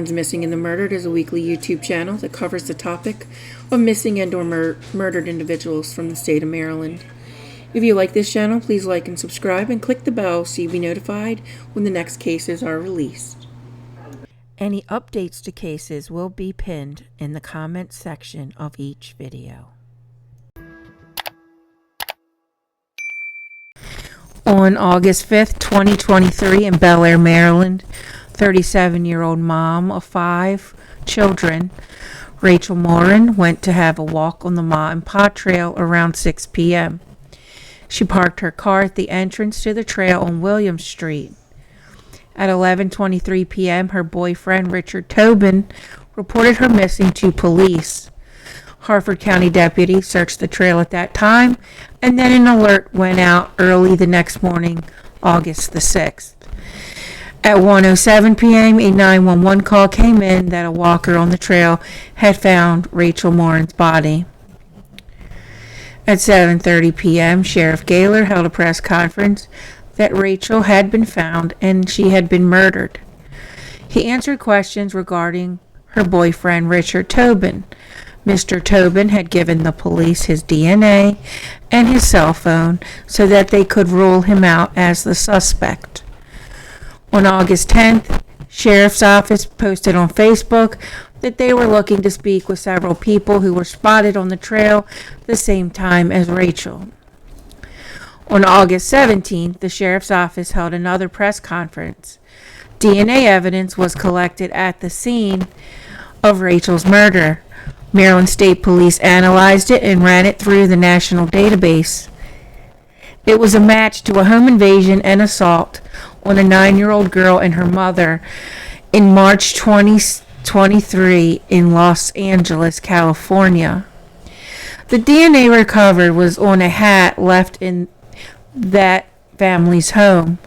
Someone's Missing and the Murdered is a weekly YouTube channel that covers the topic of missing and or murdered individuals from the state of Maryland. If you like this channel, please like and subscribe and click the bell so you'll be notified when the next cases are released. Any updates to cases will be pinned in the comments section of each video. On August 5th, 2023 in Belair, Maryland, 37-year-old mom of 5 children, Rachel Morin, went to have a walk on the Ma and Pa Trail around 6 p.m. She parked her car at the entrance to the trail on William Street. At 11:23 p.m., her boyfriend, Richard Tobin, reported her missing to police. Harford County deputies searched the trail at that time, and then an alert went out early the next morning, August the 6th. At 1:07 p.m., a 911 call came in that a walker on the trail had found Rachel Morin's body. At 7:30 p.m., Sheriff Gaylor held a press conference that Rachel had been found and she had been murdered. He answered questions regarding her boyfriend, Richard Tobin. Mr. Tobin had given the police his DNA and his cell phone so that they could rule him out as the suspect. On August 10th, Sheriff's Office posted on Facebook that they were looking to speak with several people who were spotted on the trail the same time as Rachel. On August 17th, the Sheriff's Office held another press conference. DNA evidence was collected at the scene of Rachel's murder. Maryland State Police analyzed it and ran it through the national database. It was a match to a home invasion and assault on a 9-year-old girl and her mother in March 2023 in Los Angeles, California. The DNA recovered was on a hat left in that family's home.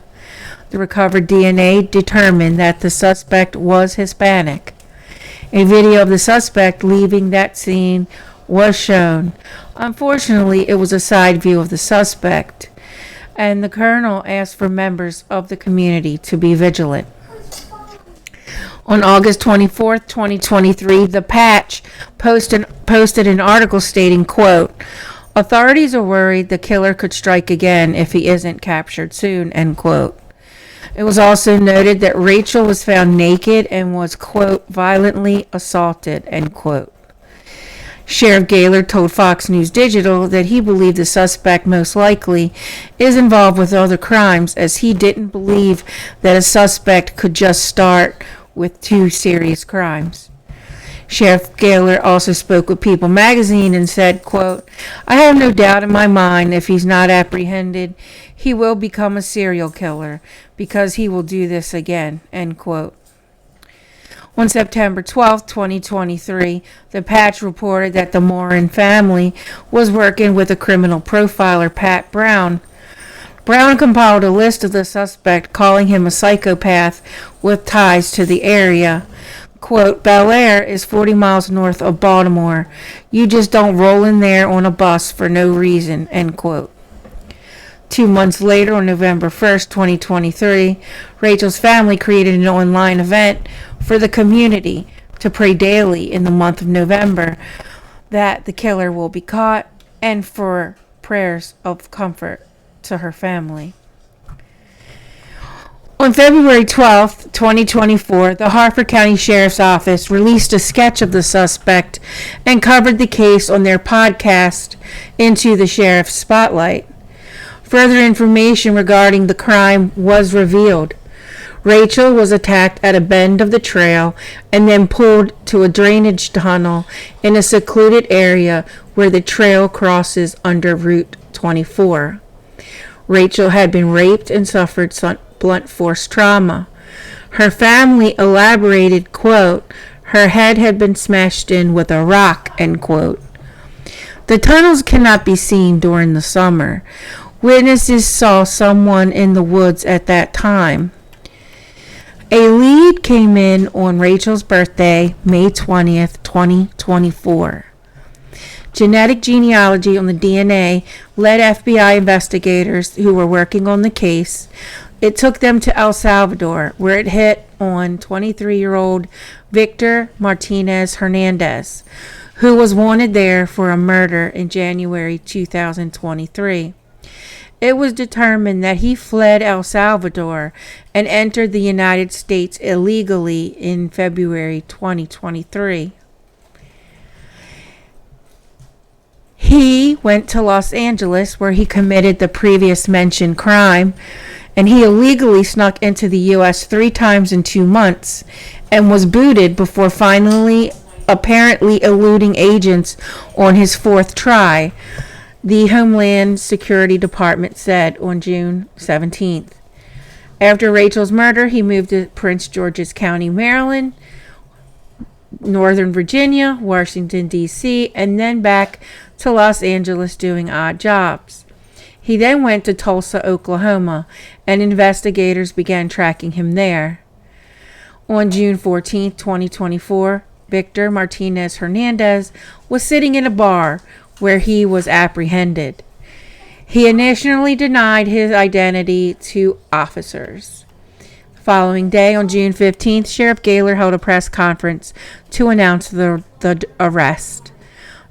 The recovered DNA determined that the suspect was Hispanic. A video of the suspect leaving that scene was shown. Unfortunately, it was a side view of the suspect, and the colonel asked for members of the community to be vigilant. On August 24th, 2023, The Patch posted an article stating, quote, "Authorities are worried the killer could strike again if he isn't captured soon," end quote. It was also noted that Rachel was found naked and was, quote, "violently assaulted," end quote. Sheriff Gaylor told Fox News Digital that he believed the suspect most likely is involved with other crimes, as he didn't believe that a suspect could just start with 2 serious crimes. Sheriff Gaylor also spoke with People magazine and said, quote, "I have no doubt in my mind if he's not apprehended, he will become a serial killer because he will do this again," end quote. On September 12, 2023, The Patch reported that the Morin family was working with a criminal profiler, Pat Brown. Brown compiled a list of the suspect, calling him a psychopath with ties to the area. Quote, "Belair is 40 miles north of Baltimore. You just don't roll in there on a bus for no reason," end quote. 2 months later, on November 1st, 2023, Rachel's family created an online event for the community to pray daily in the month of November that the killer will be caught, and for prayers of comfort to her family. On February 12th, 2024, the Harford County Sheriff's Office released a sketch of the suspect and covered the case on their podcast, Into the Sheriff's Spotlight. Further information regarding the crime was revealed. Rachel was attacked at a bend of the trail and then pulled to a drainage tunnel in a secluded area where the trail crosses under Route 24. Rachel had been raped and suffered blunt force trauma. Her family elaborated, quote, "Her head had been smashed in with a rock," end quote. The tunnels cannot be seen during the summer. Witnesses saw someone in the woods at that time. A lead came in on Rachel's birthday, May 20th, 2024. Genetic genealogy on the DNA led FBI investigators who were working on the case. It took them to El Salvador, where it hit on 23-year-old Victor Martinez Hernandez, who was wanted there for a murder in January 2023. It was determined that he fled El Salvador and entered the United States illegally in February 2023. He went to Los Angeles, where he committed the previous mentioned crime, and he illegally snuck into the U.S. 3 times in 2 months and was booted before finally apparently eluding agents on his 4th try, the Homeland Security Department said on June 17th. After Rachel's murder, he moved to Prince George's County, Maryland, Northern Virginia, Washington, D.C., and then back to Los Angeles doing odd jobs. He then went to Tulsa, Oklahoma, and investigators began tracking him there. On June 14, 2024, Victor Martinez Hernandez was sitting in a bar where he was apprehended. He initially denied his identity to officers. The following day, on June 15th, Sheriff Gaylor held a press conference to announce the arrest.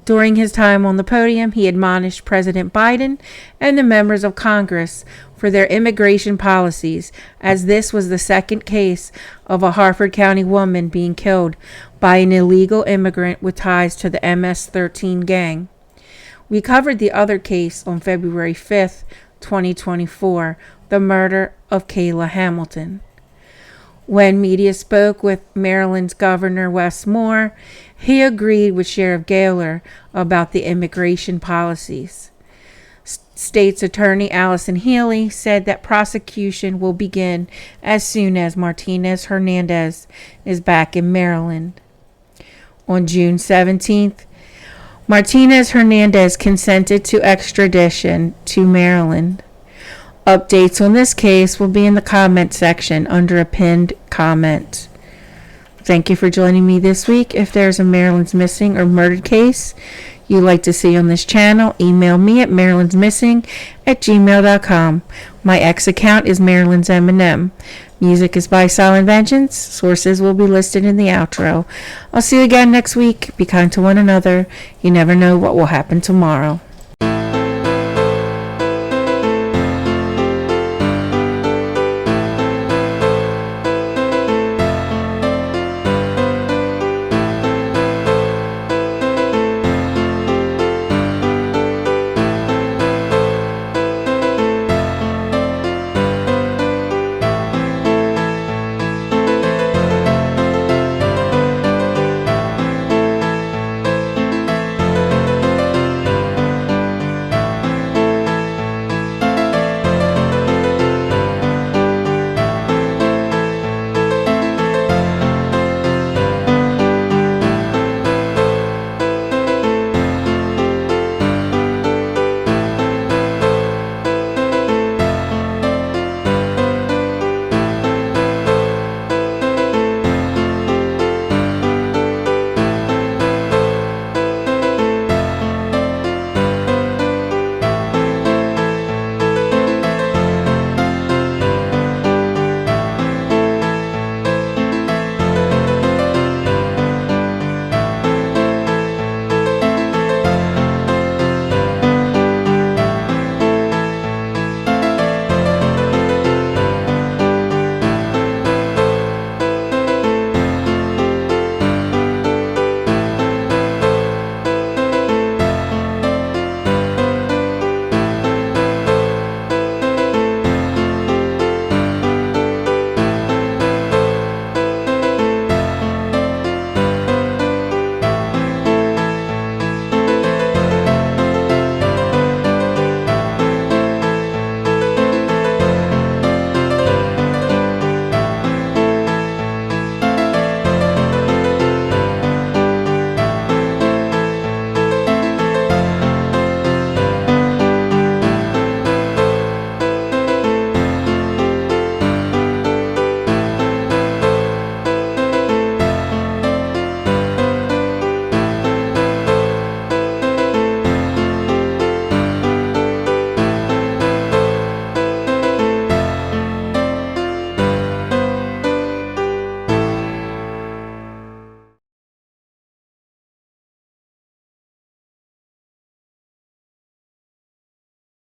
During his time on the podium, he admonished President Biden and the members of Congress for their immigration policies, as this was the second case of a Harford County woman being killed by an illegal immigrant with ties to the MS-13 gang. We covered the other case on February 5th, 2024, the murder of Kayla Hamilton. When media spoke with Maryland's Governor Wes Moore, he agreed with Sheriff Gaylor about the immigration policies. State's Attorney Allison Healy said that prosecution will begin as soon as Martinez Hernandez is back in Maryland. On June 17th, Martinez Hernandez consented to extradition to Maryland. Updates on this case will be in the comment section under a pinned comment. Thank you for joining me this week. If there's a Maryland's Missing or Murdered case you'd like to see on this channel, email me at marylandsmissing@gmail.com. My X account is Maryland's M&M. Music is by Silent Vengeance. Sources will be listed in the outro. I'll see you again next week. Be kind to one another. You never know what will happen tomorrow.